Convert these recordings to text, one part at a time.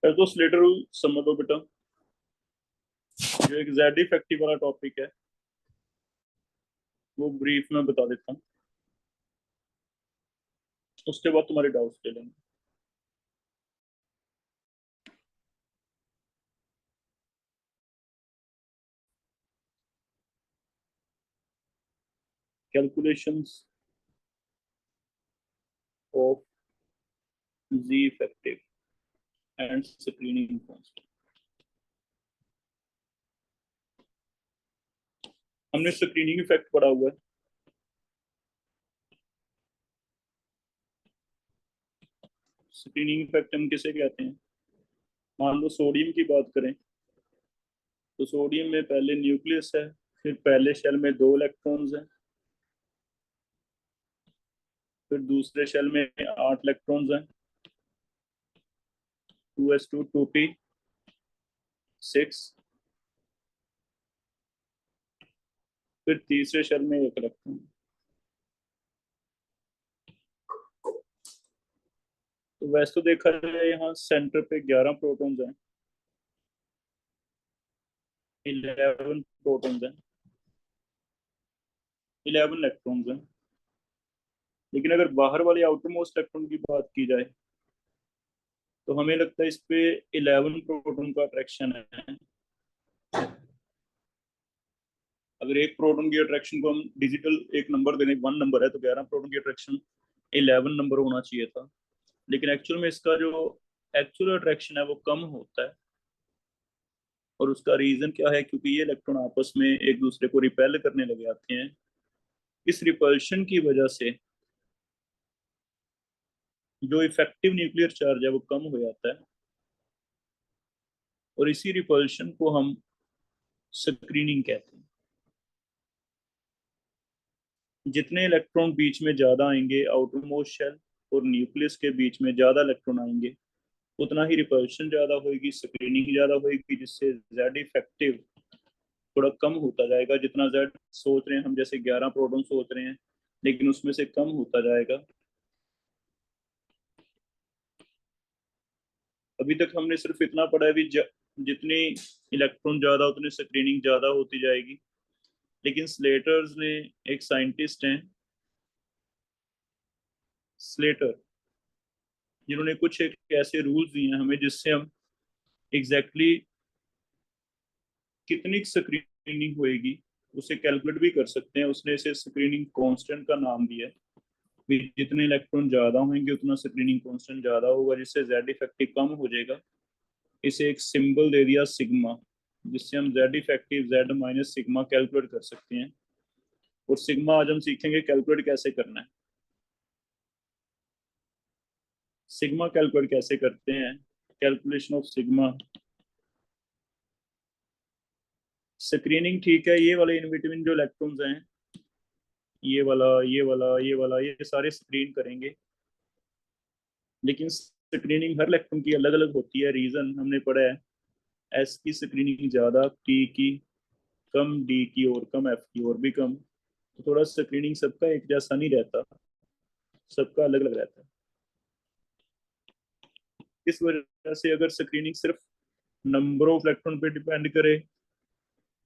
फिर तो Slater rule समझ लो बेटा, जो एक जेड इफेक्टिव वाला टॉपिक है वो ब्रीफ में बता देता हूँ, उसके बाद तुम्हारे डाउट्स ले लेंगे। Calculations of Z effective and screening cost. हमने स्क्रीनिंग इफेक्ट पढ़ा हुआ है। स्क्रीनिंग इफेक्ट हम किसे कहते हैं? मान लो सोडियम की बात करें तो सोडियम में पहले न्यूक्लियस है, फिर पहले शेल में 2 इलेक्ट्रॉन्स हैं, फिर दूसरे शेल में 8 इलेक्ट्रॉन्स हैं, 2s2 2p 6, फिर तीसरे शेल में 1 इलेक्ट्रॉन। तो वैसे तो देखा जाए यहाँ सेंटर पे 11 प्रोटॉन्स हैं, 11 प्रोटॉन्स हैं, 11 इलेक्ट्रॉन्स हैं। लेकिन अगर बाहर वाले आउटर मोस्ट इलेक्ट्रॉन की बात की जाए तो हमें लगता है इस पे 11 प्रोटॉन का अट्रैक्शन है। अगर एक प्रोटॉन की अट्रैक्शन को हम डिजिटल एक नंबर देने, 1 नंबर है, तो 11 प्रोटॉन की अट्रैक्शन 11 नंबर होना चाहिए था। लेकिन एक्चुअल में इसका जो एक्चुअल अट्रैक्शन है वो कम होता है। और उसका रीजन क्या है? क्योंकि ये इलेक्ट्रॉन आपस में एक दूसरे को रिपेल करने लगे आते हैं। इस रिपल्शन की वजह से जो इफेक्टिव न्यूक्लियर चार्ज है वो कम हो जाता है, और इसी रिपल्शन को हम स्क्रीनिंग कहते हैं। जितने इलेक्ट्रॉन बीच में ज्यादा आएंगे आउटर मोस्ट शेल और न्यूक्लियस के बीच में ज्यादा इलेक्ट्रॉन आएंगे, उतना ही रिपल्शन ज्यादा होगी, स्क्रीनिंग ज्यादा होगी, जिससे जेड इफेक्टिव थोड़ा कम होता जाएगा। जितना जेड सोच रहे हैं हम, जैसे 11 प्रोटॉन सोच रहे हैं, लेकिन उसमें से कम होता जाएगा। अभी तक हमने सिर्फ इतना पढ़ा है भी जितनी इलेक्ट्रॉन ज्यादा उतनी स्क्रीनिंग ज्यादा होती जाएगी। लेकिन स्लेटर्स ने, एक साइंटिस्ट हैं स्लेटर, जिन्होंने कुछ एक ऐसे रूल्स दिए हैं हमें जिससे हम एग्जैक्टली exactly कितनी स्क्रीनिंग होएगी उसे कैलकुलेट भी कर सकते हैं। उसने इसे स्क्रीनिंग कांस्टेंट का नाम दिया है कि जितने इलेक्ट्रॉन ज्यादा होंगे उतना स्क्रीनिंग कांस्टेंट ज्यादा होगा, जिससे जेड इफेक्टिव कम हो जाएगा। इसे एक सिंबल दे दिया सिग्मा, जिससे हम Z effective Z minus sigma calculate कर सकते हैं। और सिग्मा आज हम सीखेंगे कैलकुलेट कैसे करना है। सिग्मा कैलकुलेट कैसे करते हैं? Calculation of sigma. स्क्रीनिंग ठीक है, ये वाले इन बिटवीन जो इलेक्ट्रॉन्स हैं, ये वाला, ये वाला, ये वाला, ये सारे स्क्रीन करेंगे। लेकिन स्क्रीनिंग हर इलेक्ट्रॉन की अलग अलग होती है। रीजन हमने पढ़ा है, एस की स्क्रीनिंग ज्यादा, पी की कम, डी की और कम, एफ की और भी कम। तो थोड़ा स्क्रीनिंग सबका एक जैसा नहीं रहता, सबका अलग अलग रहता है। इस वजह से अगर स्क्रीनिंग सिर्फ नंबर ऑफ इलेक्ट्रॉन पे डिपेंड करे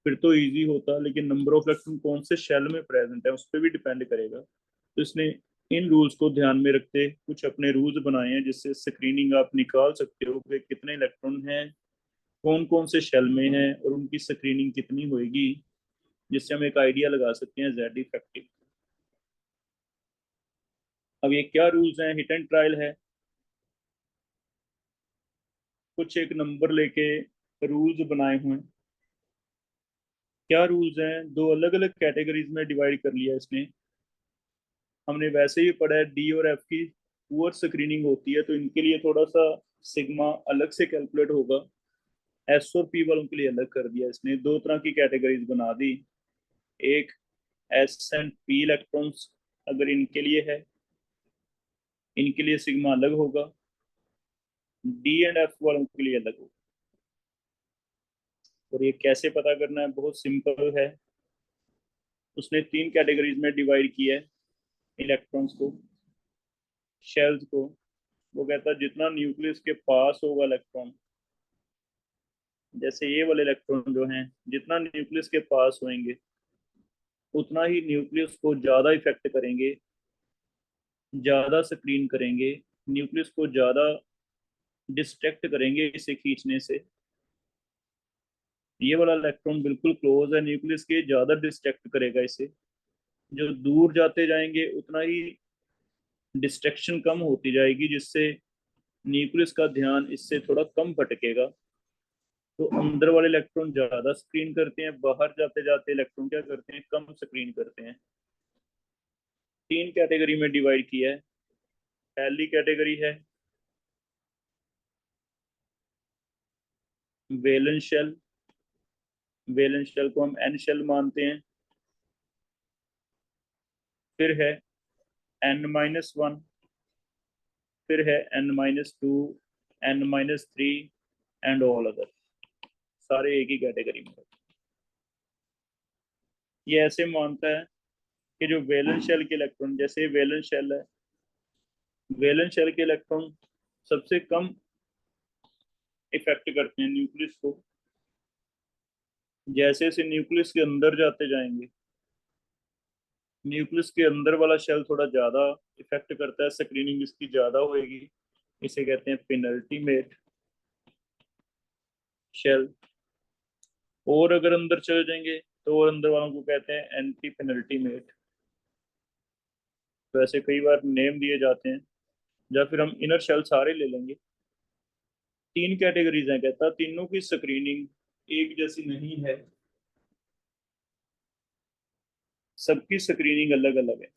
फिर तो इजी होता, लेकिन नंबर ऑफ इलेक्ट्रॉन कौन से शेल में प्रेजेंट है उस पर भी डिपेंड करेगा। तो इसने इन रूल्स को ध्यान में रखते कुछ अपने रूल्स बनाए हैं, जिससे स्क्रीनिंग आप निकाल सकते हो कि कितने इलेक्ट्रॉन हैं, कौन कौन से शेल में हैं, और उनकी स्क्रीनिंग कितनी होगी, जिससे हम एक आइडिया लगा सकते हैं जेड इफेक्टिव। अब ये क्या रूल्स हैं? हिट एंड ट्रायल है। कुछ एक नंबर लेके रूल्स बनाए हुए हैं। क्या रूल्स हैं? दो अलग अलग कैटेगरीज में डिवाइड कर लिया इसने। हमने वैसे ही पढ़ा है डी और एफ की पुअर स्क्रीनिंग होती है, तो इनके लिए थोड़ा सा सिग्मा अलग से कैलकुलेट होगा। एस और पी वालों के लिए अलग कर दिया इसने, दो तरह की कैटेगरीज बना दी। एक एस एंड पी इलेक्ट्रॉन्स अगर इनके लिए है, इनके लिए सिग्मा अलग होगा। डी एंड एफ वालों के लिए अलग होगा। और ये कैसे पता करना है? बहुत सिंपल है। उसने 3 कैटेगरीज में डिवाइड किया है इलेक्ट्रॉन्स को, शेल्स को। वो कहता है जितना न्यूक्लियस के पास होगा इलेक्ट्रॉन जैसे ये वाले इलेक्ट्रॉन जो हैं जितना न्यूक्लियस के पास होंगे उतना ही न्यूक्लियस को ज्यादा इफेक्ट करेंगे, ज्यादा स्क्रीन करेंगे, न्यूक्लियस को ज्यादा डिस्ट्रैक्ट करेंगे इसे खींचने से। ये वाला इलेक्ट्रॉन बिल्कुल क्लोज है न्यूक्लियस के, ज्यादा डिस्ट्रैक्ट करेगा इसे। जो दूर जाते जाएंगे उतना ही डिस्ट्रैक्शन कम होती जाएगी, जिससे न्यूक्लियस का ध्यान इससे थोड़ा कम भटकेगा। तो अंदर वाले इलेक्ट्रॉन ज्यादा स्क्रीन करते हैं, बाहर जाते जाते इलेक्ट्रॉन क्या करते हैं, कम स्क्रीन करते हैं। तीन कैटेगरी में डिवाइड किया है। पहली कैटेगरी है वैलेंस शेल। वैलेंस शेल को हम एन शेल मानते हैं। फिर है N-1, फिर है N-2, N-3 and all other. सारे एक ही कैटेगरी में। ये ऐसे मानता है कि जो वैलेंस शेल के इलेक्ट्रॉन, जैसे वैलेंस शेल है, वैलेंस शेल के इलेक्ट्रॉन सबसे कम इफेक्ट करते हैं न्यूक्लियस को। जैसे जैसे न्यूक्लियस के अंदर जाते जाएंगे, न्यूक्लियस के अंदर वाला शेल थोड़ा ज्यादा इफेक्ट करता है, स्क्रीनिंग इसकी ज्यादा होगी। इसे कहते हैं पेनल्टीमेट शेल। और अगर अंदर चले जाएंगे तो और अंदर वालों को कहते हैं एंटी पेनल्टीमेट। तो ऐसे कई बार नेम दिए जाते हैं। या फिर हम इनर शेल सारे ले लेंगे। तीन कैटेगरीज हैं, कहता तीनों की स्क्रीनिंग एक जैसी नहीं है, सबकी स्क्रीनिंग अलग अलग है।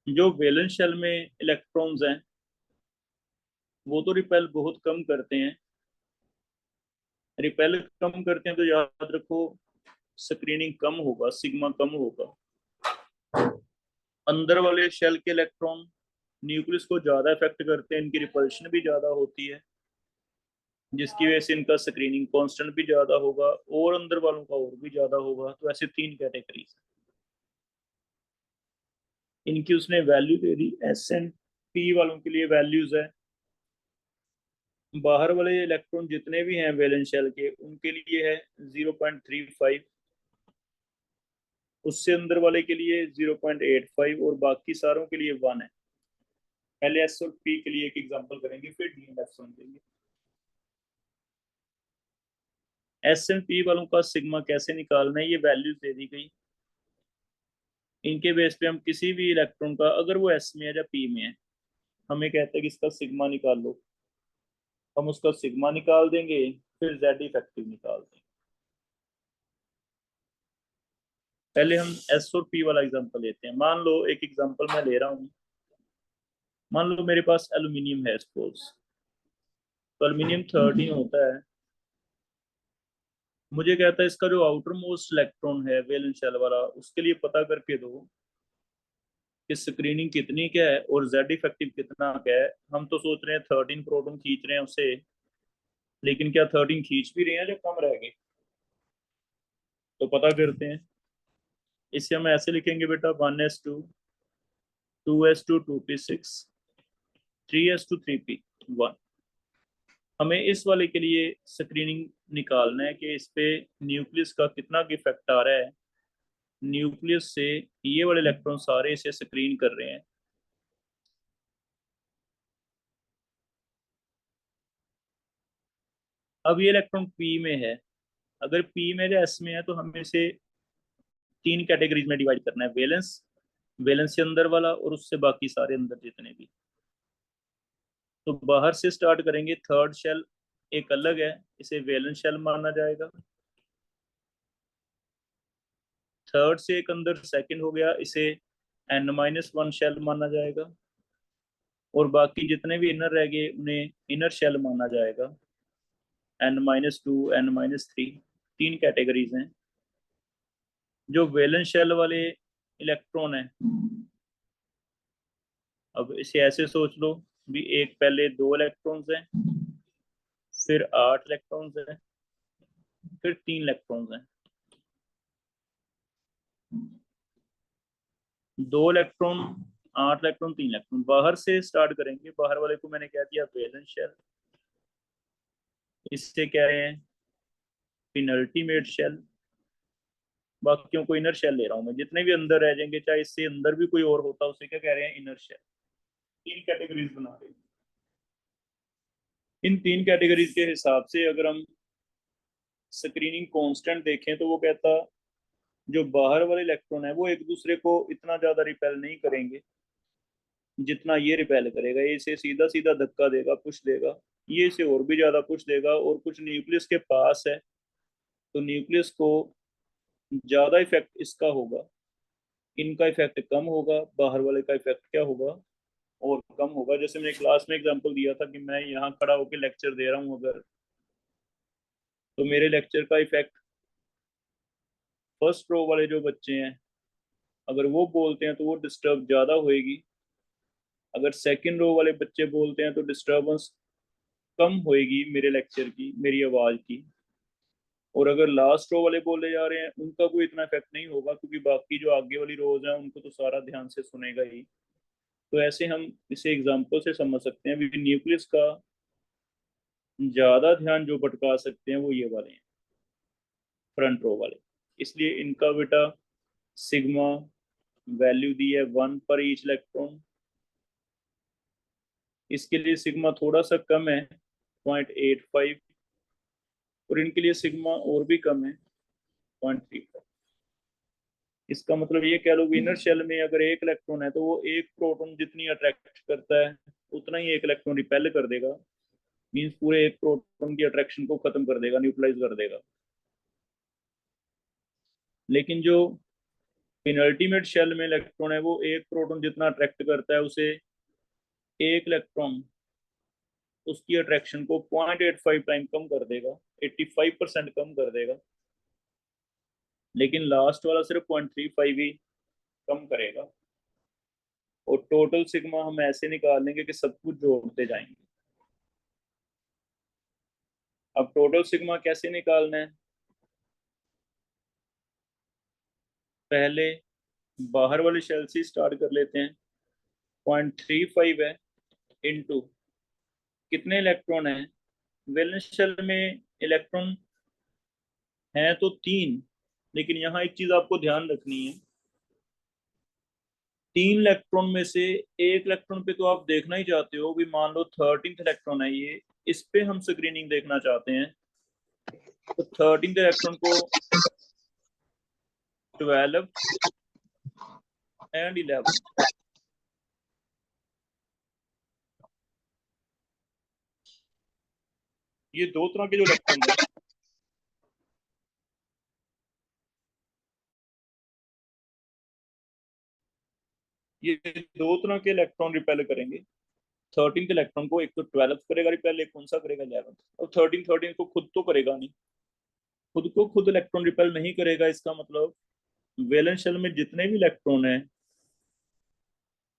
जो वैलेंस शेल में इलेक्ट्रॉन्स हैं वो तो रिपेल बहुत कम करते हैं। रिपेल कम करते हैं तो याद रखो स्क्रीनिंग कम होगा, सिग्मा कम होगा। अंदर वाले शेल के इलेक्ट्रॉन न्यूक्लियस को ज्यादा इफेक्ट करते हैं, इनकी रिपल्शन भी ज्यादा होती है, जिसकी वजह से इनका स्क्रीनिंग कांस्टेंट भी ज्यादा होगा और अंदर वालों का और भी ज्यादा होगा। तो ऐसे तीन कैटेगरीज, इनकी उसने वैल्यू दे दी। S&P वालों के लिए वैल्यूज है, बाहर वाले इलेक्ट्रॉन जितने भी हैं वैलेंस शेल के उनके लिए है 0.35, उससे अंदर वाले के लिए 0.85 और बाकी सारों के लिए 1 है। पहले एस और पी के लिए एक एग्जांपल करेंगे, फिर डी एंड एफ समझेंगे। S&P वालों का सिग्मा कैसे निकालना है, ये वैल्यूज दे दी गई। इनके बेस पे हम किसी भी इलेक्ट्रॉन का, अगर वो एस में है या पी में है, हमें कहते हैं कि इसका सिग्मा निकाल लो। हम उसका सिग्मा निकाल देंगे, फिर जेड इफेक्टिव निकाल देंगे। पहले हम एस और पी वाला एग्जांपल लेते हैं। मान लो एक एग्जांपल मैं ले रहा हूँ। मान लो मेरे पास एल्यूमिनियम है सपोज। तो एल्यूमिनियम 13 होता है। मुझे कहता है इसका जो आउटर मोस्ट इलेक्ट्रॉन है वैलेंस शेल वाला, उसके लिए पता करके दो कि स्क्रीनिंग कितनी क्या है और जेड इफेक्टिव कितना क्या है। हम तो सोच रहे हैं 13 प्रोटॉन खींच रहे हैं उसे, लेकिन क्या 13 खींच भी रहे हैं जो कम रह गए? तो पता करते हैं। इसे हम ऐसे लिखेंगे बेटा, 1s2, 2s2, 2p6, 3s2, 3p1। हमें इस वाले के लिए स्क्रीनिंग निकालना है कि इस पे न्यूक्लियस का कितना इफेक्ट आ रहा है। न्यूक्लियस से ये वाले इलेक्ट्रॉन सारे इसे स्क्रीन कर रहे हैं। अब ये इलेक्ट्रॉन पी में है। अगर पी में या एस में है तो हमें इसे तीन कैटेगरीज में डिवाइड करना है। वैलेंस, वैलेंस से अंदर वाला और उससे बाकी सारे अंदर जितने भी। तो बाहर से स्टार्ट करेंगे। थर्ड शेल एक अलग है, इसे वैलेंस शेल माना जाएगा। थर्ड से एक अंदर सेकंड हो गया, इसे N-1 शेल माना जाएगा। और बाकी जितने भी इनर रह गए उन्हें इनर शेल माना जाएगा। N-2, N-3, तीन कैटेगरीज हैं। जो वैलेंस शेल वाले इलेक्ट्रॉन है, अब इसे ऐसे सोच लो भी एक पहले दो इलेक्ट्रॉन्स हैं, फिर 8 इलेक्ट्रॉन्स हैं, फिर 3 इलेक्ट्रॉन्स हैं। दो इलेक्ट्रॉन, 8 इलेक्ट्रॉन, 3 इलेक्ट्रॉन। बाहर से स्टार्ट करेंगे। बाहर वाले को मैंने क्या दिया, वैलेंस शेल। इससे कह रहे हैं पेनल्टीमेट शेल। बाकियों को इनर शेल ले रहा हूं मैं, जितने भी अंदर रह जाएंगे, चाहे इससे अंदर भी कोई और होता, उसे क्या कह रहे हैं, इनर शेल। तीन कैटेगरीज बना रहे हैं। इन तीन कैटेगरीज के हिसाब से अगर हम स्क्रीनिंग कांस्टेंट देखें तो वो कहता, जो बाहर वाले इलेक्ट्रॉन है वो एक दूसरे को इतना ज्यादा रिपेल नहीं करेंगे जितना ये रिपेल करेगा। ये इसे सीधा सीधा धक्का देगा, पुश देगा, ये इसे और भी ज्यादा पुश देगा। और कुछ न्यूक्लियस के पास है तो न्यूक्लियस को ज्यादा इफेक्ट इसका होगा, इनका इफेक्ट कम होगा, बाहर वाले का इफेक्ट क्या होगा, और कम होगा। जैसे मैंने क्लास में एग्जांपल दिया था कि मैं यहाँ खड़ा होकर लेक्चर दे रहा हूँ अगर, तो मेरे लेक्चर का इफेक्ट फर्स्ट रो वाले जो बच्चे हैं अगर वो बोलते हैं तो वो डिस्टर्ब ज्यादा होएगी। अगर सेकंड रो वाले बच्चे बोलते हैं तो डिस्टर्बेंस कम होएगी मेरे लेक्चर की, मेरी आवाज की। और अगर लास्ट रो वाले बोले जा रहे हैं उनका कोई इतना इफेक्ट नहीं होगा, क्योंकि बाकी जो आगे वाली रोज हैं उनको तो सारा ध्यान से सुनेगा ही। तो ऐसे हम इसे एग्जांपल से समझ सकते हैं। अभी न्यूक्लियस का ज्यादा ध्यान जो भटका सकते हैं वो ये वाले हैं, फ्रंट रो वाले। इसलिए इनका बेटा सिग्मा वैल्यू दी है 1 पर ईच इलेक्ट्रॉन। इसके लिए सिग्मा थोड़ा सा कम है, 0.85। और इनके लिए सिग्मा और भी कम है, 0.35। इसका मतलब ये कह लो कि इनर शेल में अगर एक इलेक्ट्रॉन है तो वो एक प्रोटॉन जितनी अट्रैक्ट करता है उतना ही एक इलेक्ट्रॉन रिपेल कर देगा। मींस पूरे एक प्रोटॉन की अट्रैक्शन को खत्म कर देगा, न्यूट्रलाइज कर देगा। लेकिन जो पेनल्टीमेट शेल में इलेक्ट्रॉन है वो एक प्रोटॉन जितना अट्रैक्ट करता है उसे एक इलेक्ट्रॉन उसकी अट्रैक्शन को 0.85 टाइम कम कर देगा, 85% कम कर देगा। लेकिन लास्ट वाला सिर्फ 0.35 ही कम करेगा। और टोटल सिग्मा हम ऐसे निकाल लेंगे कि सब कुछ जोड़ते जाएंगे। अब टोटल सिग्मा कैसे निकालना है, पहले बाहर वाले शेल से स्टार्ट कर लेते हैं। 0.35 है इनटू कितने इलेक्ट्रॉन है। वैलेंस शेल में इलेक्ट्रॉन है तो 3, लेकिन यहाँ एक चीज आपको ध्यान रखनी है, 3 इलेक्ट्रॉन में से एक इलेक्ट्रॉन पे तो आप देखना ही चाहते हो भी, मान लो 13th इलेक्ट्रॉन है ये, इस पे हम स्क्रीनिंग देखना चाहते हैं। तो 13th इलेक्ट्रॉन को 12 एंड 11, ये दो तरह के जो इलेक्ट्रॉन है, ये दो तरह के इलेक्ट्रॉन रिपेल करेंगे। 13th इलेक्ट्रॉन को एक तो 12 करेगा रिपेल, एक कौन सा करेगा, 11। और 13 को खुद तो करेगा नहीं, खुद को खुद इलेक्ट्रॉन रिपेल नहीं करेगा। इसका मतलब वैलेंस शेल में जितने भी इलेक्ट्रॉन हैं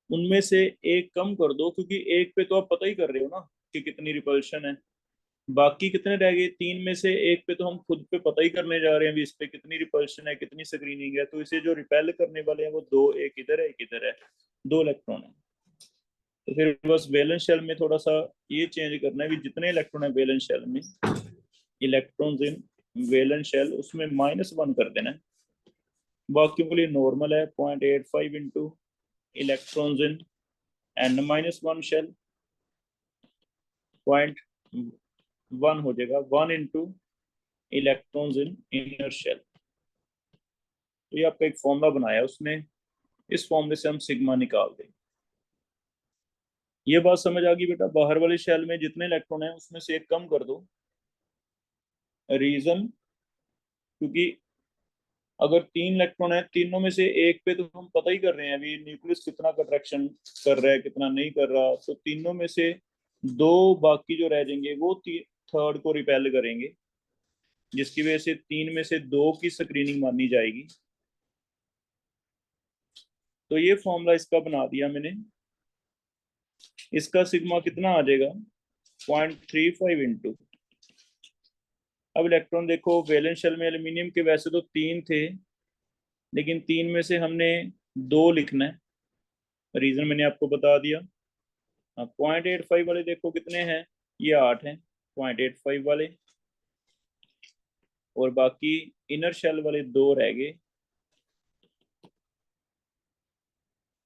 उनमें से एक कम कर दो, क्योंकि एक पे तो आप पता ही कर रहे हो ना कि कितनी रिपल्शन है। बाकी कितने रह गए, 3 में से एक पे तो हम खुद पे पता ही करने जा रहे हैं भी इस पे कितनी रिपल्शन है, कितनी स्क्रीनिंग है। तो इसे जो रिपेल करने वाले हैं वो दो, एक इधर है एक इधर है, दो इलेक्ट्रॉन है। तो फिर बस वैलेंस शेल में थोड़ा सा ये चेंज करना है भी, जितने इलेक्ट्रॉन है वैलेंस शेल में, इलेक्ट्रॉन्स इन वैलेंस शेल, उसमें -1 कर देना है। बाकियों के लिए नॉर्मल है 0.85 इंटू इलेक्ट्रॉन्स इन n-1 शेल, 0.1 हो जाएगा 1 into electrons in inner shell. तो ये आपका एक फॉर्मूला बनाया, उसमें इस फॉर्मूले से हम सिग्मा निकाल दें। ये बात समझ आ गई बेटा, बाहर वाले शेल में जितने इलेक्ट्रॉन है उसमें से एक कम कर दो। रीजन, क्योंकि अगर 3 इलेक्ट्रॉन है, तीनों में से एक पे तो हम पता ही कर रहे हैं अभी न्यूक्लियस कितना अट्रैक्शन कर रहा है कितना नहीं कर रहा। तो तीनों में से दो बाकी जो रह जाएंगे वो थर्ड को रिपेल करेंगे, जिसकी वजह से 3 में से 2 की स्क्रीनिंग मानी जाएगी। तो ये फॉर्मूला इसका बना दिया मैंने। इसका सिग्मा कितना आ जाएगा, 0.35 इंटू, अब इलेक्ट्रॉन देखो वैलेंस शेल में एल्यूमिनियम के वैसे तो 3 थे, लेकिन 3 में से हमने 2 लिखना है। रीजन मैंने आपको बता दिया। 0.85 वाले देखो कितने हैं, ये 8 हैं। 0.85 वाले, और बाकी इनर शेल वाले 2 रह गए।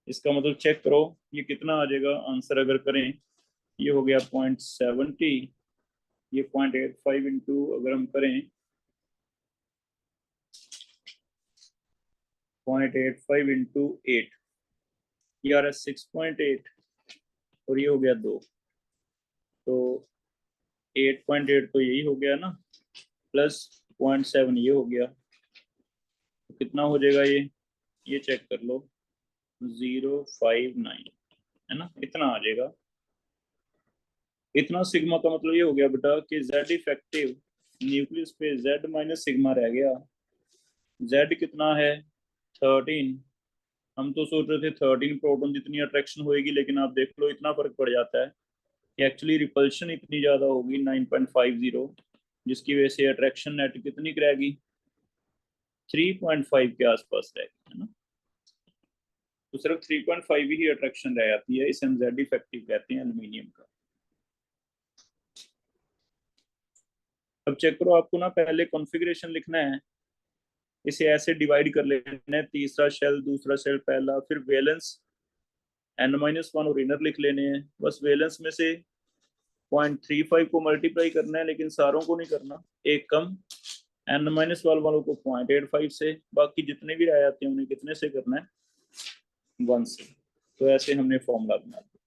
इसका मतलब चेक करो ये कितना आ जाएगा आंसर अगर करें। ये हो गया 0.70, ये 0.85 इंटू अगर हम करें 0.85 इंटू 8, ये आ रहा है 6.8, और ये हो गया 2, तो 8.8 तो यही हो गया ना, प्लस 0.7 ये हो गया, तो कितना हो जाएगा ये चेक कर लो, 059 है ना, इतना आ जाएगा। इतना सिग्मा का मतलब ये हो गया बेटा कि Z इफेक्टिव न्यूक्लियस पे Z माइनस सिग्मा रह गया। Z कितना है 13, हम तो सोच रहे थे 13 प्रोटॉन जितनी अट्रैक्शन होएगी, लेकिन आप देख लो इतना फर्क पड़ जाता है कि एक्चुअली रिपल्शन इतनी ज्यादा होगी 9.50, जिसकी वजह से अट्रैक्शन नेट कितनी रहेगी 3.5 के आसपास रहेगी, है ना। तो सिर्फ 3.5 ही अट्रैक्शन रह जाती है, इसे हम Z इफेक्टिव कहते हैं एल्यूमिनियम का। अब चेक करो, आपको ना पहले कॉन्फ़िगरेशन लिखना है, इसे ऐसे डिवाइड कर लेना है, तीसरा शेल, दूसरा शेल, पहला, फिर वैलेंस N-1 और इनर लिख लेने हैं। बस वैलेंस में से 0.35 को मल्टीप्लाई करना है, लेकिन सारों को नहीं करना, एक कम, N-1 वालों को 0.85 से, बाकी जितने भी रह जाते हैं उन्हें कितने से करना है 1 से। तो ऐसे हमने फॉर्मूला बना दिया।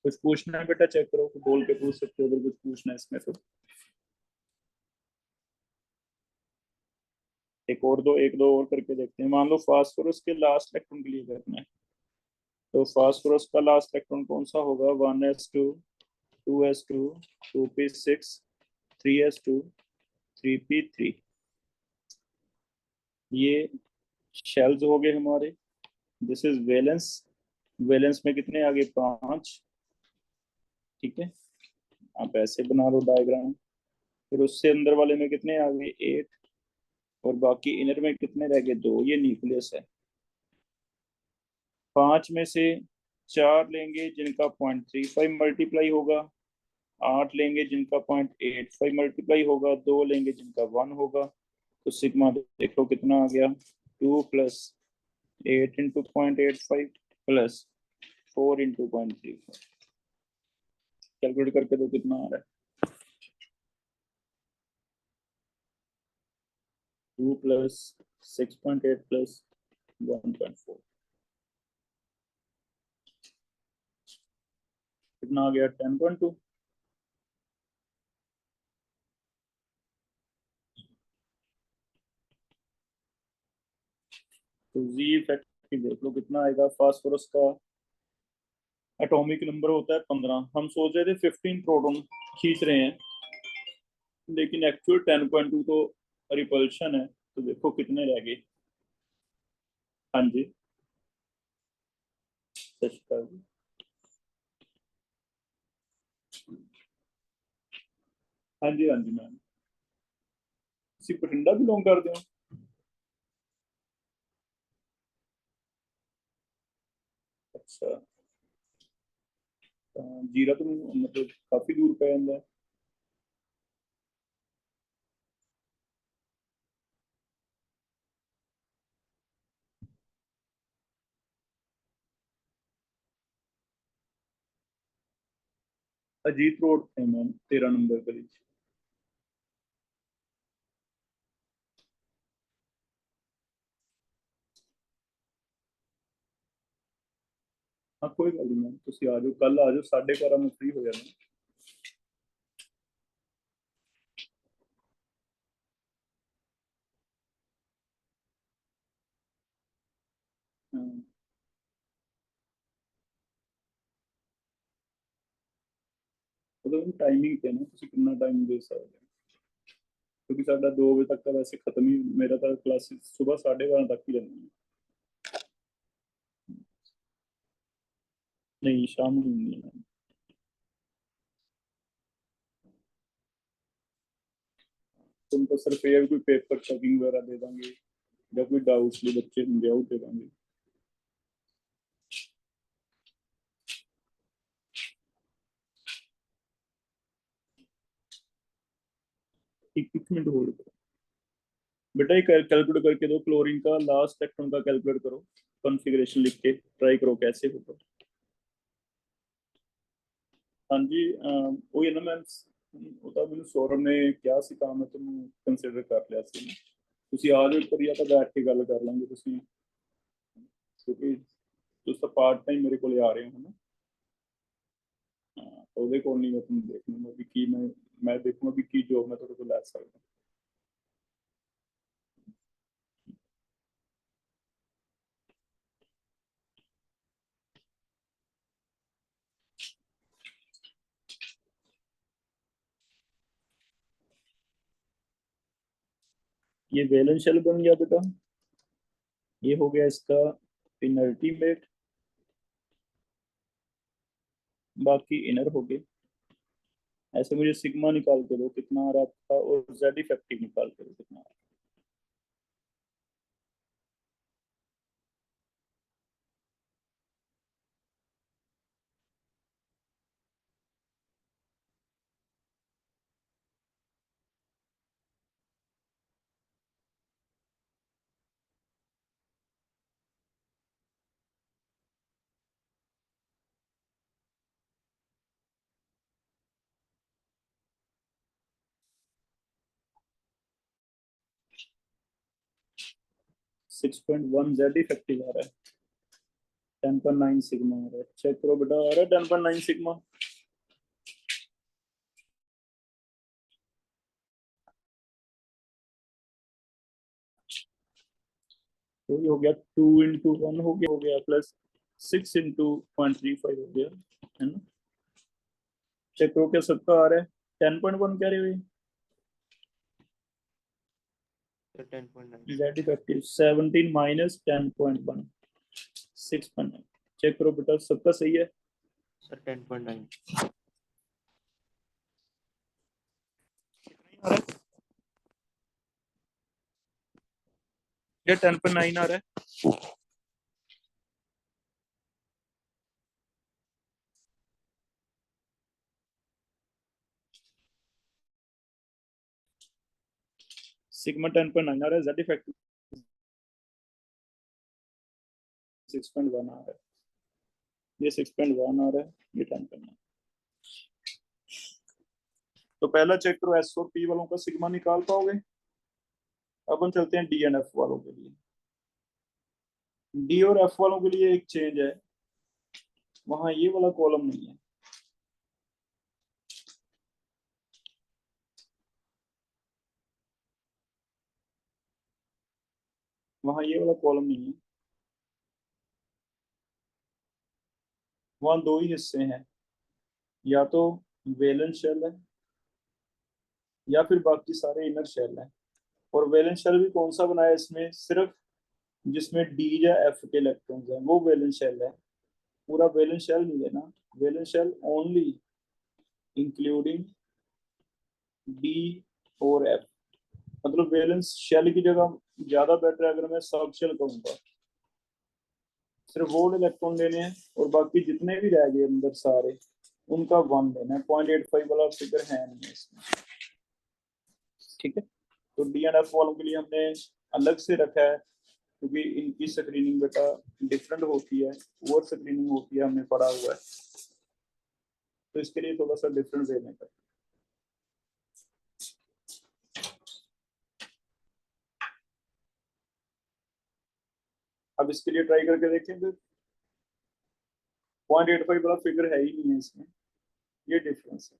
कुछ पूछना है बेटा चेक करो, बोल के पूछ सकते हो अगर कुछ पूछना है इसमें तो। एक दो और करके देखते हैं। मान लो फास्फोरस के लास्ट इलेक्ट्रॉन के लिए करना है, तो फास्फोरस का लास्ट इलेक्ट्रॉन कौन सा होगा, 1s2 2s2 2p6 3s2 3p3। ये शेल्स हो गए हमारे। दिस इज वैलेंस, वैलेंस में कितने आगे 5, ठीक है, आप ऐसे बना लो डायग्राम। फिर उससे अंदर वाले में कितने आ गए 8, और बाकी इनर में कितने रह गए 2, ये न्यूक्लियस है। 5 में से 4 लेंगे जिनका 0.35 मल्टीप्लाई होगा, 8 लेंगे जिनका 0.85 मल्टीप्लाई होगा, 2 लेंगे जिनका 1 होगा। तो सिग्मा देखो कितना आ गया, 2 plus 8 into 0.85 plus 4 into 0.35। Calculate करके दो कितना आ रहा है, 2 प्लस 6.8 प्लस 1.4, कितना आ गया 10.2। तो जी इफेक्ट देख लो कितना आएगा। फास्फोरस का एटॉमिक नंबर होता है 15, हम सोच रहे थे 15 प्रोटॉन खींच रहे हैं, लेकिन एक्चुअल 10.2 तो रिपल्शन है। तो देखो कितने रह गए। हाँ जी, सच कर, हाँ जी, हाँ जी मैम। किसी बठिंडा बिलोंग करते हो? अच्छा, जीरा तो मतलब काफी दूर पे है। अजीत रोड थे मैम, 13 नंबर गली। हाँ कोई गल नहीं मैम, तुम आ जाओ, कल आ जाओ, 12:30 मैं फ्री हो जाना। हाँ, मतलब टाइमिंग पे ना, तुम कितना टाइम दे सकते हो, क्योंकि साढ़ा 2 बजे तक का वैसे खत्म ही, मेरा तो क्लासेस सुबह 12:30 तक ही रहनी है। नहीं शाम में नहीं है मैम। तुम तो सिर्फ ये कोई पेपर चेकिंग वगैरह दे देंगे, या कोई डाउट्स ले बच्चे होंगे आउट दे देंगे। एक मिनट होल्ड करो बेटा, ये कैलकुलेट करके दो, क्लोरीन का लास्ट इलेक्ट्रॉन का कैलकुलेट करो, कॉन्फ़िगरेशन लिख के ट्राई करो कैसे होगा। हाँ जी, वो है ना मैम, ਉਹਦਾ ਮੈਨੂੰ ਸੌਰਵ ਨੇ ਕਿਹਾ ਸੀ ਤਾਂ ਮੈਂ ਤੁਹਾਨੂੰ ਕੰਸੀਡਰ ਕਰ ਲਿਆ ਸੀ। ਤੁਸੀਂ ਆ ਜਾਓ ਇੱਕ ਵਾਰੀ, ਤਾਂ ਬੈਠ ਕੇ ਗੱਲ ਕਰ ਲਾਂਗੇ ਤੁਸੀਂ, ਕਿਉਂਕਿ ਤੁਸੀਂ ਤਾਂ ਪਾਰਟ ਟਾਈਮ ਮੇਰੇ ਕੋਲ ਆ ਰਹੇ ਹੋ ਨਾ। ਹਾਂ, ਉਹਦੇ ਕੋਲ ਨਹੀਂ, ਮੈਂ ਤੁਹਾਨੂੰ ਦੇਖ ਲੂੰਗਾ ਵੀ ਕੀ ਮੈਂ ਦੇਖੂੰਗਾ ਵੀ ਕੀ ਜੋਬ ਮੈਂ ਤੁਹਾਡੇ ਕੋਲ ਲੈ ਸਕਦਾ। ये वैलेंस शेल बन गया बेटा, ये हो गया इसका इनर्टी मेट, बाकी इनर हो गए। ऐसे मुझे सिग्मा निकाल के दो कितना आ रहा है आपका, और जेड इफेक्टिव निकाल के दो कितना आ रहा है। 6.1 जेड इफेक्टिव आ रहा है, 10.9 सिग्मा आ रहा है। चेक करो बेटा, आ रहा है 10.9 सिग्मा। तो ये हो गया 2 × 1 हो गया प्लस 6 × 0.35 हो गया, है ना। चेक करो क्या सबका आ रहा है 10.1 कह रहे हो, sir 10.9 Z effective 17 minus 10.1 6.9। Check करो बेटा सबका सही है सर 10.9 आ रहा है, ये 10.9 आ रहा है। सिग्मा 10.9 आ रहा है, जेड इफेक्टिव 6.1 आ रहा है, ये 6.1 आ रहा है, ये 10.9। तो पहला चेक करो एस और पी वालों का सिग्मा निकाल पाओगे। अब हम चलते हैं डी एंड एफ वालों के लिए। डी और एफ वालों के लिए एक चेंज है, वहां ये वाला कॉलम नहीं है, वहां ये वाला कॉलम नहीं है, वहां दो ही हिस्से हैं, या तो वेलेंस शेल है या फिर बाकी सारे इनर शेल है। और वैलेंस शेल भी कौन सा बनाया इसमें, सिर्फ जिसमें डी या एफ के इलेक्ट्रॉन्स हैं वो वैलेंस शेल है, पूरा वैलेंस शेल नहीं लेना। Valence shell only including D और एफ, मतलब वैलेंस शेल की जगह ज्यादा बेटर है अगर मैं सब शेल कहूंगा, सिर्फ वो इलेक्ट्रॉन लेने हैं और बाकी जितने भी रह गए अंदर सारे उनका 1 लेना है। 0.85 वाला फिगर है नहीं इसमें, ठीक है। तो डी एंड एफ वालों के लिए हमने अलग से रखा है, क्योंकि इनकी स्क्रीनिंग बेटा डिफरेंट होती है, वो स्क्रीनिंग होती है, हमने पढ़ा हुआ है, तो इसके लिए थोड़ा सा डिफरेंट वे में कर। अब इसके लिए ट्राई करके देखेंगे, 0.85 वाला फिगर है ही नहीं है इसमें, ये डिफरेंस है।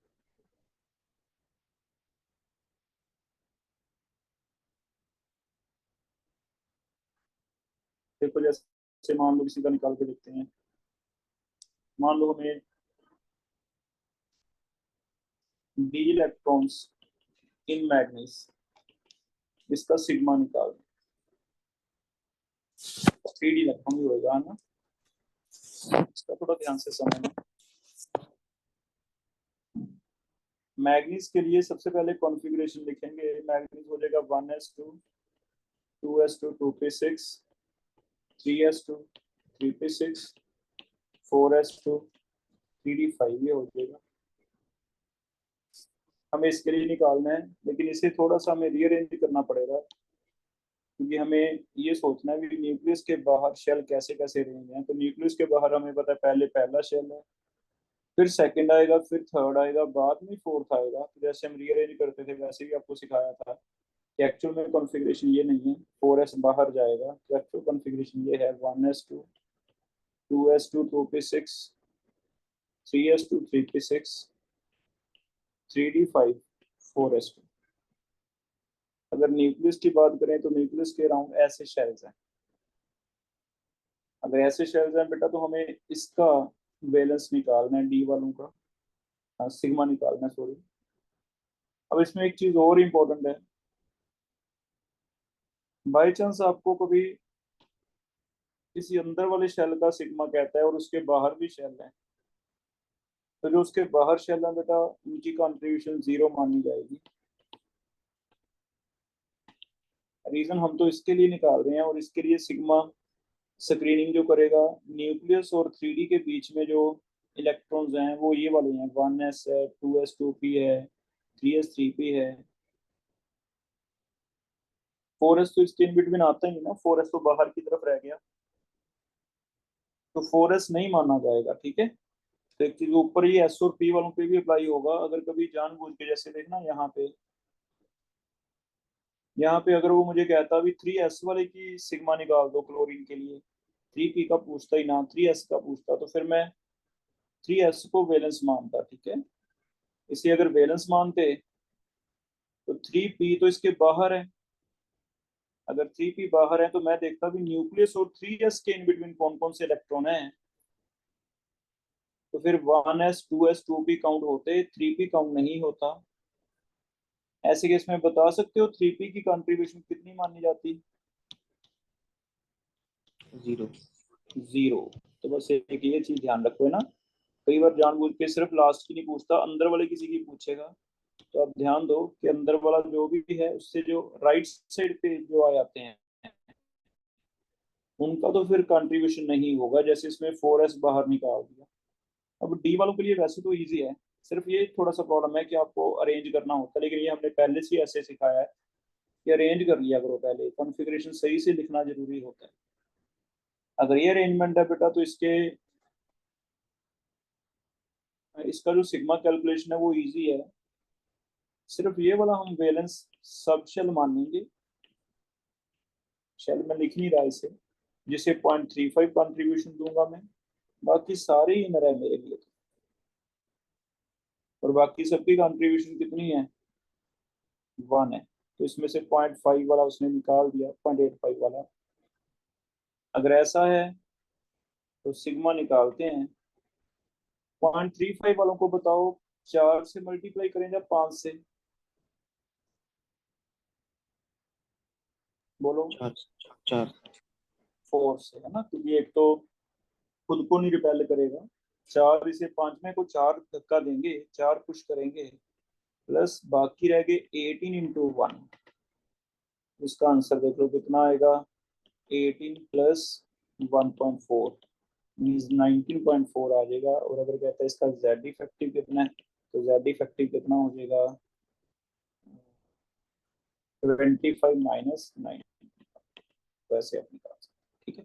देखो जैसे मान लो किसी का निकाल के देखते हैं, मान लो हमें डी इलेक्ट्रॉन्स इन मैग्नीज, इसका सिग्मा निकाल, 3D इलेक्ट्रॉन भी होगा ना, इसका थोड़ा ध्यान से समझना। मैग्नीज के लिए सबसे पहले कॉन्फ़िगरेशन लिखेंगे, मैग्नीज हो जाएगा 1s2 2s2 2p6 3s2 3p6 4s2 3d5, ये हो जाएगा। हमें इसके लिए निकालना है, लेकिन इसे थोड़ा सा हमें रीअरेंज करना पड़ेगा, क्योंकि हमें ये सोचना है कि न्यूक्लियस के बाहर शेल कैसे कैसे रहेंगे। तो न्यूक्लियस के बाहर हमें पता है पहले पहला शेल है, फिर सेकंड आएगा, फिर थर्ड आएगा, बाद में फोर्थ आएगा। तो जैसे हम रीअरेंज करते थे वैसे भी आपको सिखाया था कि एक्चुअल में कॉन्फ़िगरेशन ये नहीं है, 4s बाहर जाएगा। तो एक्चुअल कॉन्फ़िगरेशन ये है 1s2, 2s2 2p6, 3s2 3p6, 3d5, 4s2। अगर न्यूक्लियस की बात करें तो न्यूक्लियस के अराउंड ऐसे शेल्स हैं। अगर ऐसे शेल्स हैं बेटा तो हमें इसका बैलेंस निकालना है, डी वालों का, सिग्मा निकालना है, सॉरी। अब इसमें एक चीज और इम्पोर्टेंट है, बाई चांस आपको कभी किसी अंदर वाले शेल का सिग्मा कहता है और उसके बाहर भी शेल है, तो जो उसके बाहर शेल है बेटा उनकी कंट्रीब्यूशन 0 मानी जाएगी। रीजन हम तो इसके लिए निकाल रहे हैं, और इसके लिए सिग्मा स्क्रीनिंग जो करेगा न्यूक्लियस और 3D के बीच में जो इलेक्ट्रॉन्स हैं वो ये वाले हैं, 1s है, 2s2p है, 3s3p है। 4s तो इसके इन बिटवीन आता ही नहीं ना, 4s तो बाहर की तरफ रह गया, तो 4s नहीं माना जाएगा, ठीक है। तो एक चीज ऊपर ये एस और पी वालों पे भी अप्लाई होगा। अगर कभी जानबूझ के, जैसे देखना यहाँ पे अगर वो मुझे कहता भी 3s वाले की सिग्मा निकाल दो क्लोरीन के लिए, 3p का पूछता ही ना, 3s का पूछता, तो फिर मैं 3s को वैलेंस मानता, ठीक है। इसे अगर वैलेंस मानते तो 3p तो इसके बाहर है। अगर 3p बाहर है तो मैं देखता भी न्यूक्लियस और 3s के इन बिटवीन कौन कौन से इलेक्ट्रॉन हैं। तो फिर 1s 2s 2p काउंट होते, 3p काउंट नहीं होता। ऐसे केस में बता सकते हो 3p की कंट्रीब्यूशन कितनी मानी जाती? 0। 0। तो बस एक ये चीज ध्यान रखो है ना, कई बार जानबूझ के सिर्फ लास्ट की नहीं पूछता, अंदर वाले किसी की पूछेगा। तो आप ध्यान दो कि अंदर वाला जो भी है उससे जो राइट साइड पे जो आ जाते हैं उनका तो फिर कंट्रीब्यूशन नहीं होगा, जैसे इसमें 4s बाहर निकाल दिया। अब डी वालों के लिए वैसे तो इजी है, सिर्फ ये थोड़ा सा प्रॉब्लम है कि आपको अरेंज करना होता है, लेकिन ये हमने पहले से ही ऐसे सिखाया है कि अरेंज कर लिया करो, पहले कॉन्फ़िगरेशन सही से लिखना जरूरी होता है। अगर ये अरेंजमेंट है बेटा तो इसका जो सिग्मा कैलकुलेशन है वो इजी है। सिर्फ ये वाला हम वैलेंस सब शेल मानेंगे, शेल में लिख नहीं रहा इसे, जिसे 0.35 कंट्रीब्यूशन दूंगा मैं, बाकी सारे इनर है मेरे लिए। और बाकी सबकी कंट्रीब्यूशन कितनी है? 1 है। तो इसमें से 0.5 वाला उसने निकाल दिया, 0.85 वाला। अगर ऐसा है तो सिग्मा निकालते हैं। 0.35 वालों को बताओ 4 से मल्टीप्लाई करें या 5 से? बोलो। 4 4। 4 से है ना, क्योंकि एक तो खुद को नहीं रिपेल करेगा, 4 इसे 5 में को 4 धक्का देंगे, 4 पुश करेंगे, प्लस बाकी रह गए 18 × 1। इसका आंसर देख लो कितना आएगा, 18 प्लस 1.4 मीन्स 19.4 आ जाएगा। और अगर कहता है इसका जेड इफेक्टिव कितना है, तो जेड इफेक्टिव कितना हो जाएगा, 25 माइनस 9। वैसे आप निकाल सकते हैं, ठीक है।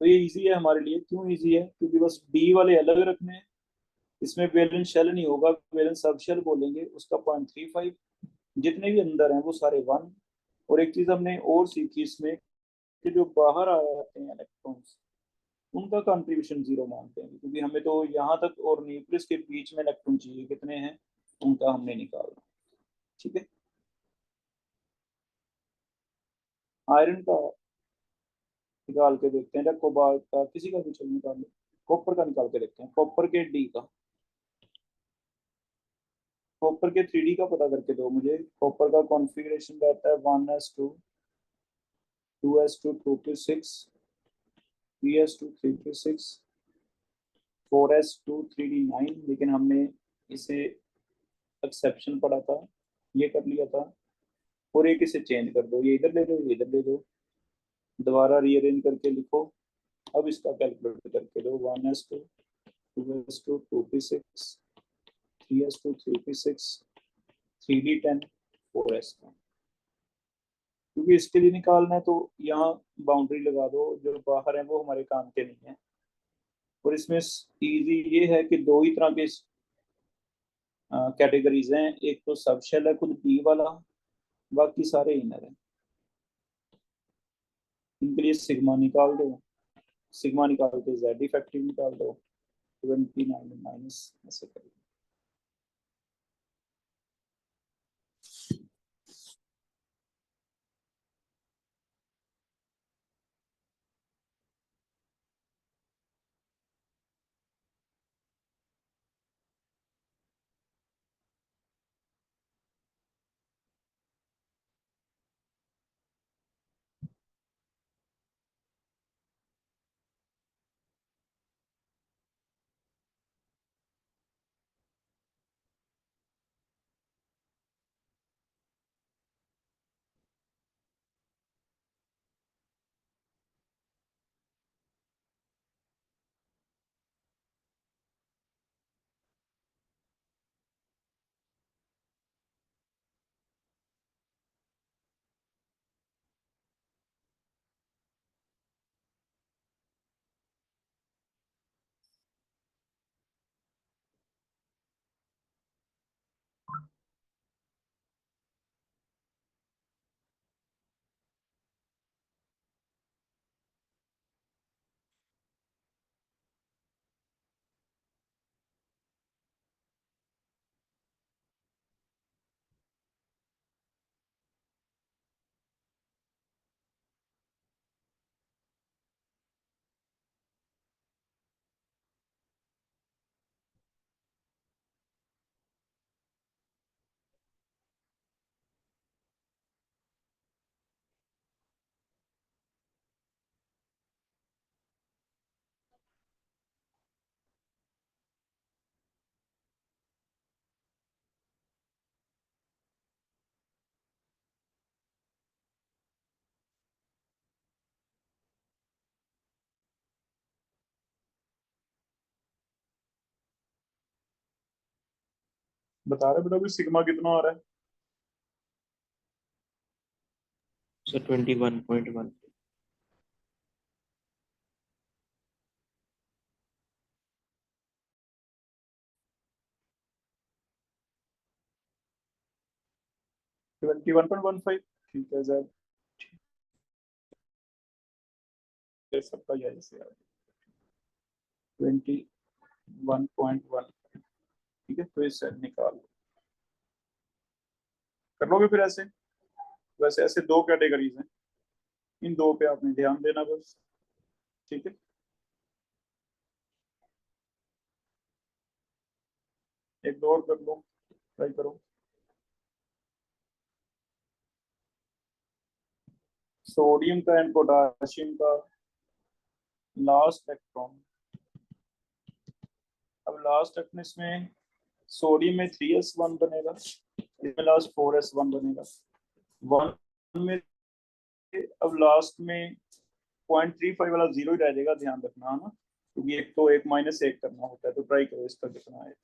तो ये इजी है हमारे लिए। क्यों इजी है? क्योंकि बस डी वाले अलग रखने हैं, इसमें वैलेंस शेल नहीं होगा, वैलेंस सब शेल बोलेंगे, उसका 0.35, जितने भी अंदर हैं वो सारे 1। और एक चीज हमने और सीखी इसमें कि जो बाहर आ जाते हैं इलेक्ट्रॉन्स उनका कंट्रीब्यूशन 0 मानते हैं, क्योंकि हमें तो यहाँ तक और न्यूक्लियस के बीच में इलेक्ट्रॉन चाहिए, कितने हैं उनका हमने निकालना, ठीक है। आयरन का निकाल के देखते हैं, या कोबाल्ट का, किसी का भी चल निकाल लो। कॉपर का निकाल के देखते हैं, कॉपर के डी का, कॉपर के 3D का पता करके दो मुझे। कॉपर का कॉन्फ़िगरेशन रहता है 1s2 2s2 2p6, 3s2 3p6, 4s2 3d9, लेकिन हमने इसे एक्सेप्शन पढ़ा था, ये कर लिया था। और एक इसे चेंज कर दो, ये इधर ले लो, ये इधर ले लो, दोबारा रीअरेंज करके लिखो। अब इसका कैलकुलेट करके दो, 1s2 2s2 2p6, 3s2 3p6, 3D10 4S का, क्योंकि इसके लिए निकालना है तो यहाँ बाउंड्री लगा दो, जो बाहर है वो हमारे काम के नहीं है। और इसमें इजी ये है कि दो ही तरह के कैटेगरीज हैं, एक तो सब शेल है खुद बी वाला, बाकी सारे इनर हैं। इनके लिए सिग्मा निकाल दो, सिग्मा निकाल के जेड इफेक्टिव निकाल दो, 29 माइनस ऐसे करें। बता रहे बेटा भी सिग्मा कितना आ रहा है? सर 21.1। 21.15। ठीक है सर, सबका यह जैसे 21.1। ठीक है, तो इसे निकाल लो। कर लोगे फिर ऐसे? वैसे ऐसे दो कैटेगरीज हैं, इन दो पे आपने ध्यान देना बस। ठीक है, एक दो और कर लो, ट्राई करो। सोडियम का एंड पोटाशियम का लास्ट इलेक्ट्रॉन। अब लास्ट इलेक्ट्रॉन में सोडियम में 3s1 बनेगा, इसमें लास्ट 4s1 बनेगा। वन में अब लास्ट में 0.35 वाला जीरो ही रह जाएगा, ध्यान रखना है ना, क्योंकि एक तो एक माइनस एक करना होता है। तो ट्राई करो इसका कितना है।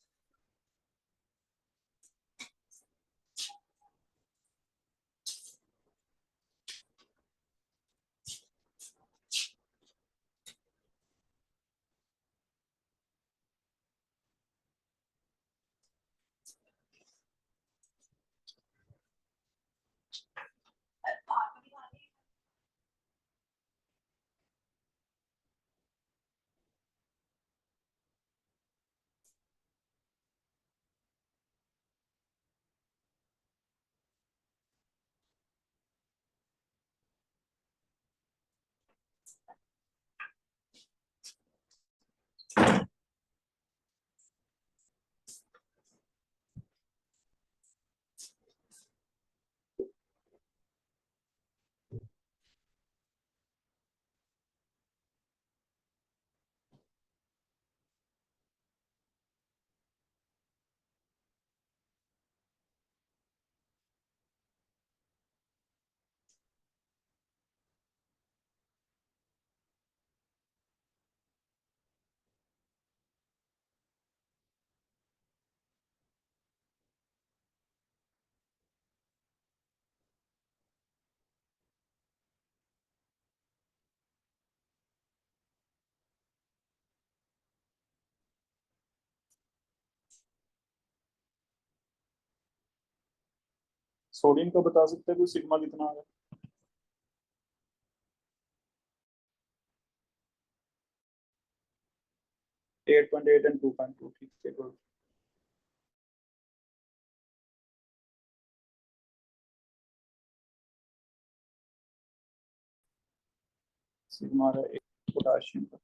सोडियम का बता सकते हैं कोई सिग्मा कितना आ रहा है? एट पॉइंट एट एंड 2.2, ठीक है गुड। सिग्मा आ रहा है पोटाशियम का।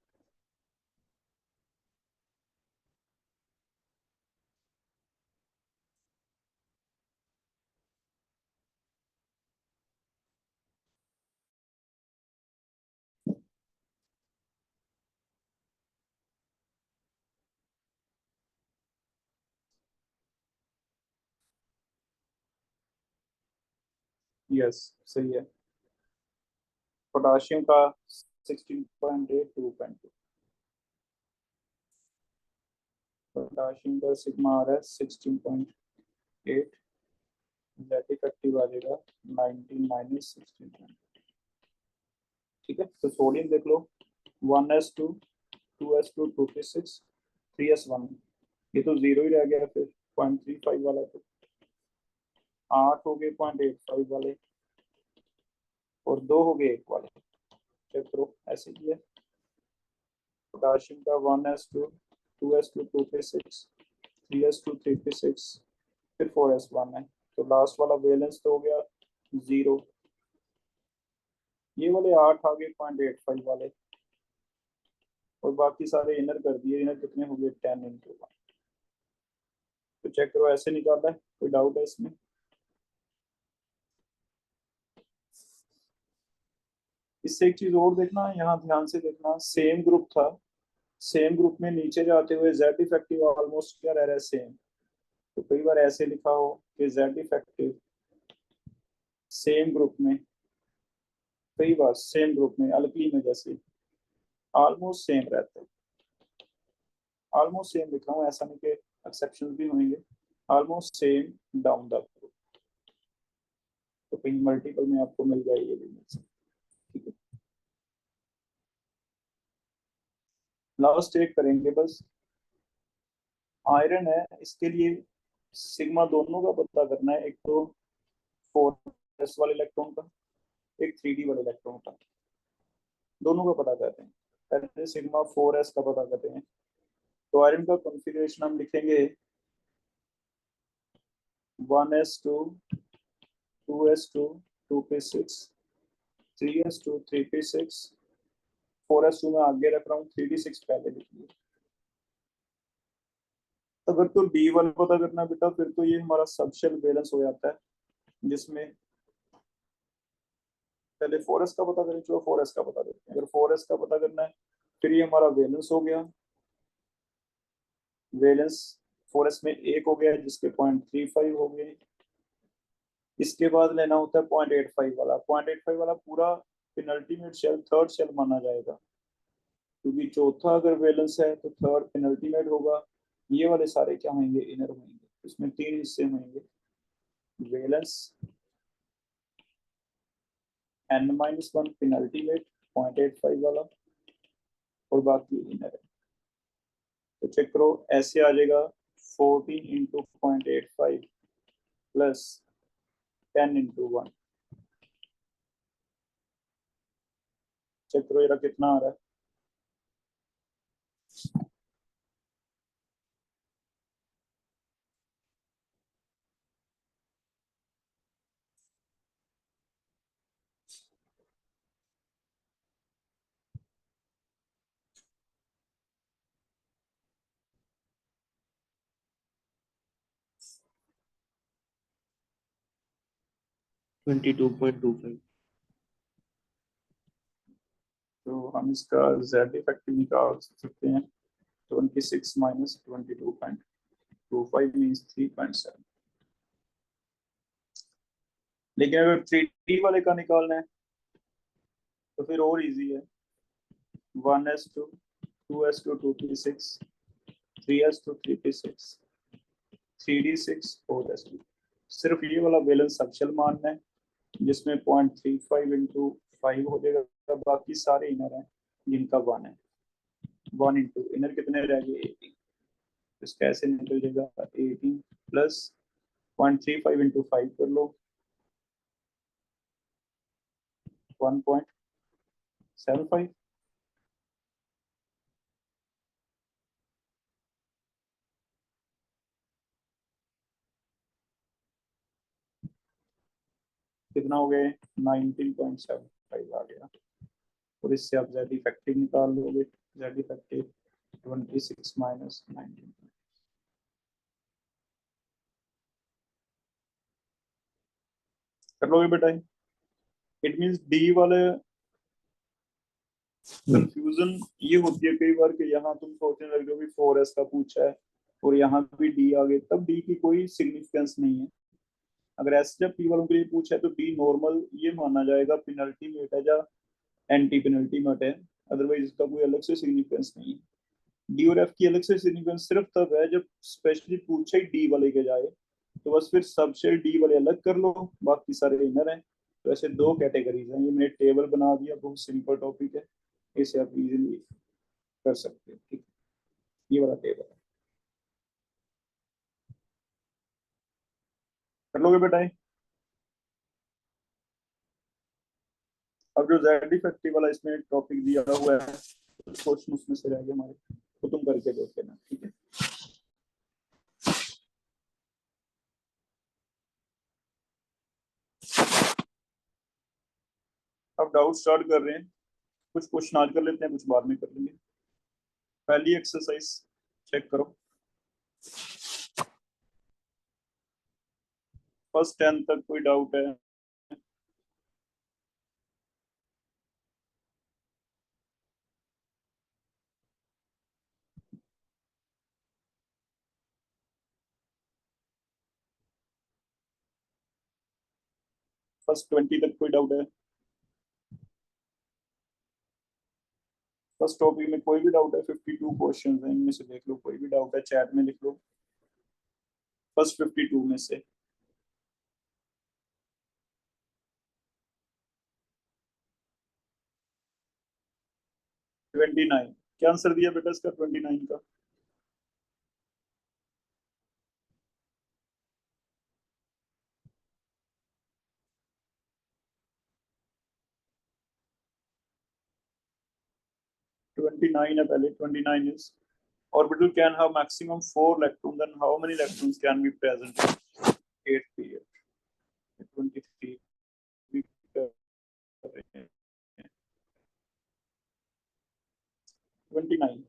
यस सही है। पोटाशियम का 16.8 2.2। पोटाशियम का सिग्मा आ रहा है 16.8। जेड इफेक्टिव आ जाएगा 19 माइनस 16। ठीक है, तो सोडियम देख लो 1s2 2s2 2p6 3s1। ये तो जीरो ही रह गया, फिर 0.35 वाला तो 8 हो गए 0.85 वाले, और 2 हो गए 1 वाले। चेक करो ऐसे ही है। पोटाशियम का 1s2 2s2 2p6 3s2 3p6 फिर 4s1 है, तो लास्ट वाला वैलेंस तो हो गया 0। ये वाले 8 आ गए 0.85 वाले, और बाकी सारे इनर कर दिए। इनर कितने हो गए 10 × 1। तो चेक करो ऐसे निकाला है, कोई डाउट है इसमें? इससे एक चीज और देखना, यहाँ ध्यान से देखना, सेम ग्रुप था, सेम ग्रुप में नीचे जाते हुए जेड इफेक्टिव ऑलमोस्ट क्या रह रहा है सेम। तो कई बार ऐसे लिखा हो कि जेड इफेक्टिव सेम ग्रुप में, कई बार सेम ग्रुप में अल्कली में जैसे ऑलमोस्ट सेम रहता है। ऑलमोस्ट सेम लिखा हूँ, ऐसा नहीं कि एक्सेप्शन भी होंगे। Almost same down the group, तो कहीं मल्टीपल में आपको मिल जाए ये भी मिल सकता है। ठीक है, लास्ट एक करेंगे बस। आयरन है, इसके लिए सिग्मा दोनों का पता करना है, एक तो 4s वाले इलेक्ट्रॉन का, एक 3d वाले इलेक्ट्रॉन का, दोनों का पता करते हैं। पहले सिग्मा 4s का पता करते हैं। तो आयरन का कॉन्फ़िगरेशन हम लिखेंगे 1s2 2s2 2p6 3s2 3p6 4s2 में आगे रख रहा हूँ, 3d6 पहले लिख लिया। अगर तो डी वन पता करना बेटा, फिर तो ये हमारा सबशेल बैलेंस हो जाता है, जिसमें पहले 4s का पता करें। चलो 4s का पता करते हैं। अगर 4s का पता करना है, फिर ये हमारा वैलेंस हो गया। वैलेंस 4s में एक हो गया, जिसके 0.35 हो गए। इसके बाद लेना होता है 0.85 वाला। 0.85 वाला पूरा पेनल्टीमेट शेल, थर्ड शेल माना जाएगा, क्योंकि चौथा अगर वैलेंस है तो थर्ड पेनल्टीमेट होगा। ये वाले सारे क्या होंगे, इनर होंगे। इसमें 3 हिस्से होंगे, वैलेंस n-1 पेनल्टीमेट 0.85 वाला, और बाकी इनर है। तो चेक करो ऐसे आ जाएगा 14 × 0.85 प्लस 10 × 1। चेक करो ये कितना आ रहा है। ट्वेंटी 2.25। तो हम इसका जेड इफेक्टिव निकाल सकते हैं। 26 माइनस 22.25 मीन्स 3.7। लेकिन अगर 3D वाले का निकालना है तो फिर और इजी है। 1s2 2s2 2p6 3s2 3p6 3d6 4s2। सिर्फ ये वाला बैलेंस सबशेल मानना है, जिसमें 0.35 × 5 हो जाएगा। बाकी सारे इनर हैं जिनका 1 है। 1 इंटू इनर कितने रह गए 18। इसका ऐसे निकल जाएगा 18 प्लस 0.35 × 5 कर लो, 1.75। कितना हो गए 19.75 आ गया। और इससे आप जेड इफेक्टिव निकाल लोगे। जेड इफेक्टिव 26 माइनस 19 कर लोगे बेटा। इट मींस डी वाले कंफ्यूजन ये होती है कई बार कि यहाँ तुम सोचने लग जाओ कि 4s का पूछा है और यहाँ भी डी आ गए, तब डी की कोई सिग्निफिकेंस नहीं है। अगर एस जब पी वालों के लिए पूछा है तो डी नॉर्मल ये माना जाएगा पेनल्टी मेट है या एंटी पेनल्टी मेट है, अदरवाइज इसका कोई अलग से सिग्निफिकेंस नहीं है। डी और एफ की अलग से सिग्निफिकेंस सिर्फ तब है जब स्पेशली पूछे डी वाले के जाए, तो बस फिर सबसे डी वाले अलग कर लो, बाकी सारे इनर हैं। तो ऐसे दो कैटेगरीज हैं। ये मैंने टेबल बना दिया, बहुत सिंपल टॉपिक है, इसे आप इजीली कर सकते हो। ठीक है, ये वाला टेबल है, कर लोगे बेटा ये? अब जो जेड इफेक्टिव वाला इसमें टॉपिक दिया हुआ है, क्वेश्चन उसमें से रह गए हमारे, तो तुम करके देख लेना। ठीक है, अब डाउट स्टार्ट कर रहे हैं। कुछ क्वेश्चन आज कर लेते हैं, कुछ बाद में कर लेंगे। पहली एक्सरसाइज चेक करो। फर्स्ट 10 तक कोई डाउट है? फर्स्ट 20 तक कोई डाउट है? फर्स्ट टॉपिक में कोई भी डाउट है? 52 क्वेश्चन हैं, इनमें से देख लो, कोई भी डाउट है चैट में लिख लो। फर्स्ट 52 में से। 29 क्या आंसर दिया बेटा इसका? 29 का 29 है पहले। 29 is orbital can have maximum 4 electrons, then how many electrons can be present in 8 period? 23 भी कर रहे हैं। 29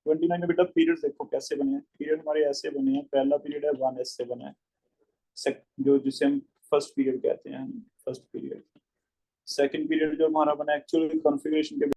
29 में बेटा पीरियड देखो कैसे बने हैं। पीरियड हमारे ऐसे बने हैं, पहला पीरियड है 1s से बना है, जो जिसे हम फर्स्ट पीरियड कहते हैं, फर्स्ट पीरियड। सेकंड पीरियड जो हमारा बना एक्चुअल कॉन्फ़िगरेशन के